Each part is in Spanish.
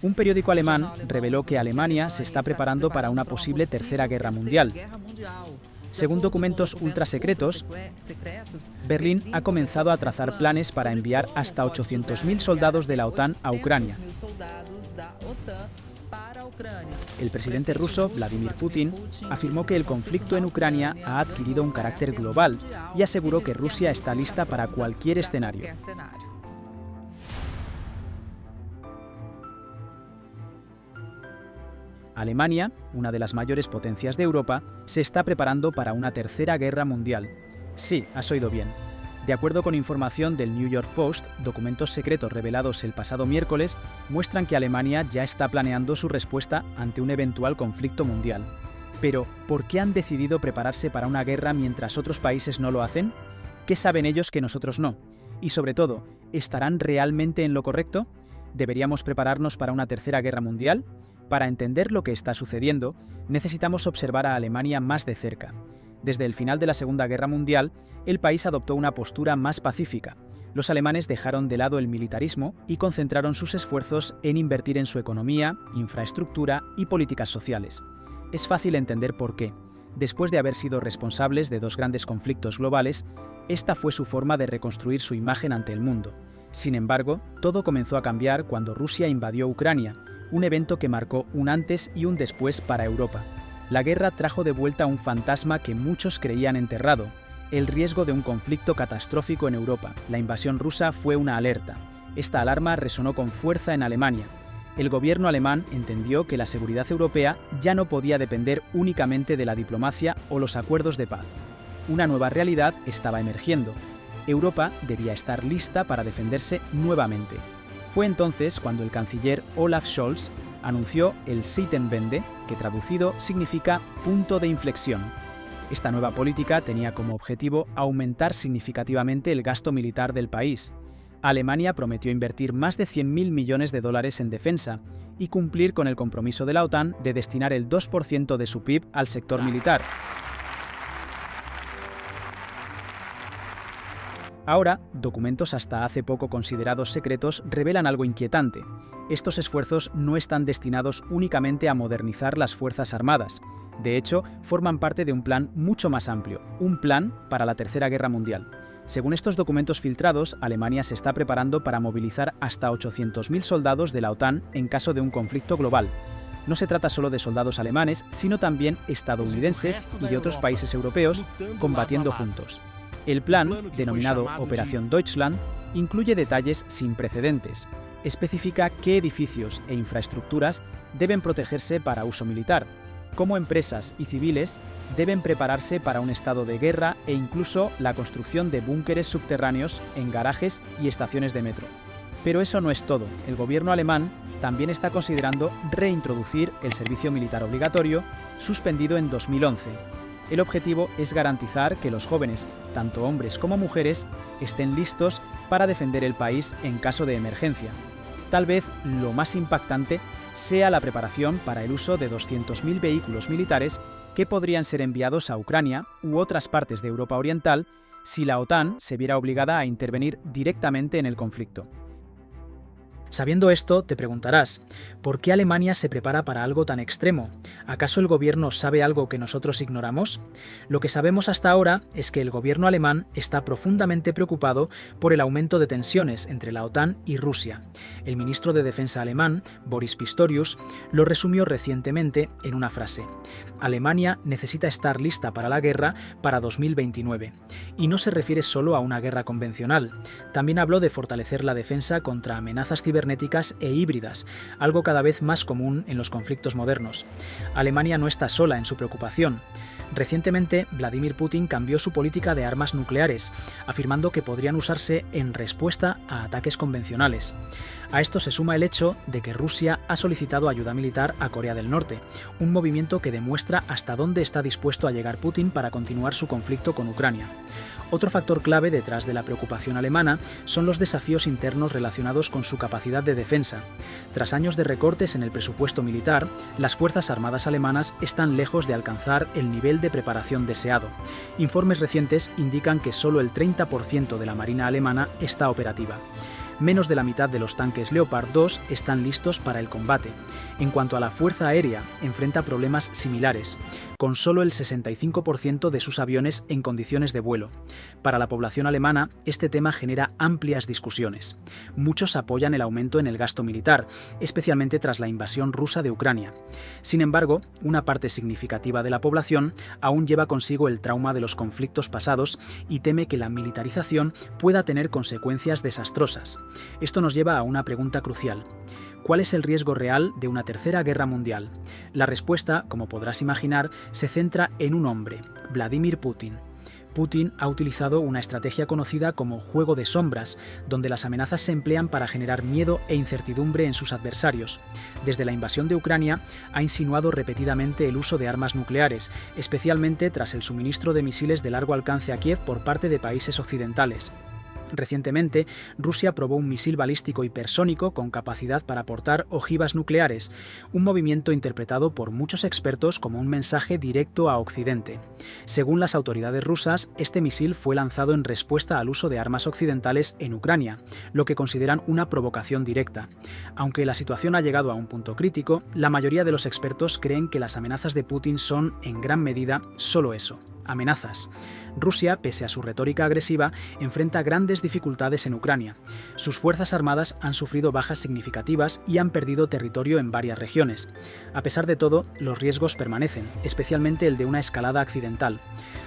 Un periódico alemán reveló que Alemania se está preparando para una posible tercera guerra mundial. Según documentos ultrasecretos, Berlín ha comenzado a trazar planes para enviar hasta 800.000 soldados de la OTAN a Ucrania. El presidente ruso, Vladimir Putin, afirmó que el conflicto en Ucrania ha adquirido un carácter global y aseguró que Rusia está lista para cualquier escenario. Alemania, una de las mayores potencias de Europa, se está preparando para una tercera guerra mundial. Sí, has oído bien. De acuerdo con información del New York Post, documentos secretos revelados el pasado miércoles muestran que Alemania ya está planeando su respuesta ante un eventual conflicto mundial. Pero, ¿por qué han decidido prepararse para una guerra mientras otros países no lo hacen? ¿Qué saben ellos que nosotros no? Y sobre todo, ¿estarán realmente en lo correcto? ¿Deberíamos prepararnos para una tercera guerra mundial? Para entender lo que está sucediendo, necesitamos observar a Alemania más de cerca. Desde el final de la Segunda Guerra Mundial, el país adoptó una postura más pacífica. Los alemanes dejaron de lado el militarismo y concentraron sus esfuerzos en invertir en su economía, infraestructura y políticas sociales. Es fácil entender por qué. Después de haber sido responsables de dos grandes conflictos globales, esta fue su forma de reconstruir su imagen ante el mundo. Sin embargo, todo comenzó a cambiar cuando Rusia invadió Ucrania, un evento que marcó un antes y un después para Europa. La guerra trajo de vuelta un fantasma que muchos creían enterrado, el riesgo de un conflicto catastrófico en Europa. La invasión rusa fue una alerta. Esta alarma resonó con fuerza en Alemania. El gobierno alemán entendió que la seguridad europea ya no podía depender únicamente de la diplomacia o los acuerdos de paz. Una nueva realidad estaba emergiendo. Europa debía estar lista para defenderse nuevamente. Fue entonces cuando el canciller Olaf Scholz anunció el Zeitenwende, que traducido significa punto de inflexión. Esta nueva política tenía como objetivo aumentar significativamente el gasto militar del país. Alemania prometió invertir más de 100.000 millones de dólares en defensa y cumplir con el compromiso de la OTAN de destinar el 2% de su PIB al sector militar. Ahora, documentos hasta hace poco considerados secretos revelan algo inquietante. Estos esfuerzos no están destinados únicamente a modernizar las Fuerzas Armadas. De hecho, forman parte de un plan mucho más amplio, un plan para la Tercera Guerra Mundial. Según estos documentos filtrados, Alemania se está preparando para movilizar hasta 800.000 soldados de la OTAN en caso de un conflicto global. No se trata solo de soldados alemanes, sino también estadounidenses y de otros países europeos combatiendo juntos. El plan, denominado Operación Deutschland, incluye detalles sin precedentes. Especifica qué edificios e infraestructuras deben protegerse para uso militar, cómo empresas y civiles deben prepararse para un estado de guerra e incluso la construcción de búnkeres subterráneos en garajes y estaciones de metro. Pero eso no es todo. El gobierno alemán también está considerando reintroducir el servicio militar obligatorio, suspendido en 2011. El objetivo es garantizar que los jóvenes, tanto hombres como mujeres, estén listos para defender el país en caso de emergencia. Tal vez lo más impactante sea la preparación para el uso de 200.000 vehículos militares que podrían ser enviados a Ucrania u otras partes de Europa Oriental si la OTAN se viera obligada a intervenir directamente en el conflicto. Sabiendo esto, te preguntarás, ¿por qué Alemania se prepara para algo tan extremo? ¿Acaso el gobierno sabe algo que nosotros ignoramos? Lo que sabemos hasta ahora es que el gobierno alemán está profundamente preocupado por el aumento de tensiones entre la OTAN y Rusia. El ministro de Defensa alemán, Boris Pistorius, lo resumió recientemente en una frase: Alemania necesita estar lista para la guerra para 2029. Y no se refiere solo a una guerra convencional. También habló de fortalecer la defensa contra amenazas cibernéticas e híbridas, algo cada vez más común en los conflictos modernos. Alemania no está sola en su preocupación. Recientemente, Vladimir Putin cambió su política de armas nucleares, afirmando que podrían usarse en respuesta a ataques convencionales. A esto se suma el hecho de que Rusia ha solicitado ayuda militar a Corea del Norte, un movimiento que demuestra hasta dónde está dispuesto a llegar Putin para continuar su conflicto con Ucrania. Otro factor clave detrás de la preocupación alemana son los desafíos internos relacionados con su capacidad de defensa. Tras años de recortes en el presupuesto militar, las Fuerzas Armadas alemanas están lejos de alcanzar el nivel de preparación deseado. Informes recientes indican que solo el 30% de la Marina alemana está operativa. Menos de la mitad de los tanques Leopard 2 están listos para el combate. En cuanto a la fuerza aérea, enfrenta problemas similares, con solo el 65% de sus aviones en condiciones de vuelo. Para la población alemana, este tema genera amplias discusiones. Muchos apoyan el aumento en el gasto militar, especialmente tras la invasión rusa de Ucrania. Sin embargo, una parte significativa de la población aún lleva consigo el trauma de los conflictos pasados y teme que la militarización pueda tener consecuencias desastrosas. Esto nos lleva a una pregunta crucial. ¿Cuál es el riesgo real de una tercera guerra mundial? La respuesta, como podrás imaginar, se centra en un hombre, Vladimir Putin. Putin ha utilizado una estrategia conocida como juego de sombras, donde las amenazas se emplean para generar miedo e incertidumbre en sus adversarios. Desde la invasión de Ucrania, ha insinuado repetidamente el uso de armas nucleares, especialmente tras el suministro de misiles de largo alcance a Kiev por parte de países occidentales. Recientemente, Rusia probó un misil balístico hipersónico con capacidad para portar ojivas nucleares, un movimiento interpretado por muchos expertos como un mensaje directo a Occidente. Según las autoridades rusas, este misil fue lanzado en respuesta al uso de armas occidentales en Ucrania, lo que consideran una provocación directa. Aunque la situación ha llegado a un punto crítico, la mayoría de los expertos creen que las amenazas de Putin son, en gran medida, solo eso: amenazas. Rusia, pese a su retórica agresiva, enfrenta grandes dificultades en Ucrania. Sus fuerzas armadas han sufrido bajas significativas y han perdido territorio en varias regiones. A pesar de todo, los riesgos permanecen, especialmente el de una escalada accidental.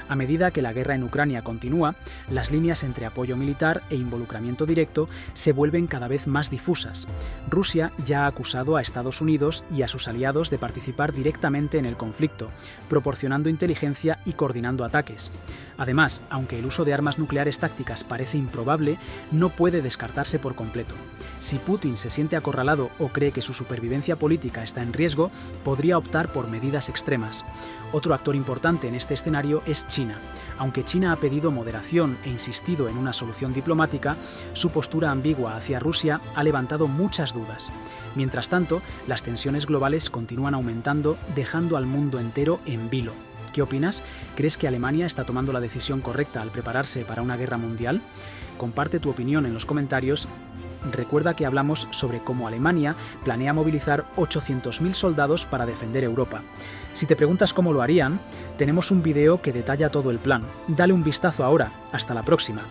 A medida que la guerra en Ucrania continúa, las líneas entre apoyo militar e involucramiento directo se vuelven cada vez más difusas. Rusia ya ha acusado a Estados Unidos y a sus aliados de participar directamente en el conflicto, proporcionando inteligencia y coordinando ataques. Además, aunque el uso de armas nucleares tácticas parece improbable, no puede descartarse por completo. Si Putin se siente acorralado o cree que su supervivencia política está en riesgo, podría optar por medidas extremas. Otro actor importante en este escenario es China. Aunque China ha pedido moderación e insistido en una solución diplomática, su postura ambigua hacia Rusia ha levantado muchas dudas. Mientras tanto, las tensiones globales continúan aumentando, dejando al mundo entero en vilo. ¿Qué opinas? ¿Crees que Alemania está tomando la decisión correcta al prepararse para una guerra mundial? Comparte tu opinión en los comentarios. Recuerda que hablamos sobre cómo Alemania planea movilizar 800.000 soldados para defender Europa. Si te preguntas cómo lo harían, tenemos un video que detalla todo el plan. Dale un vistazo ahora. Hasta la próxima.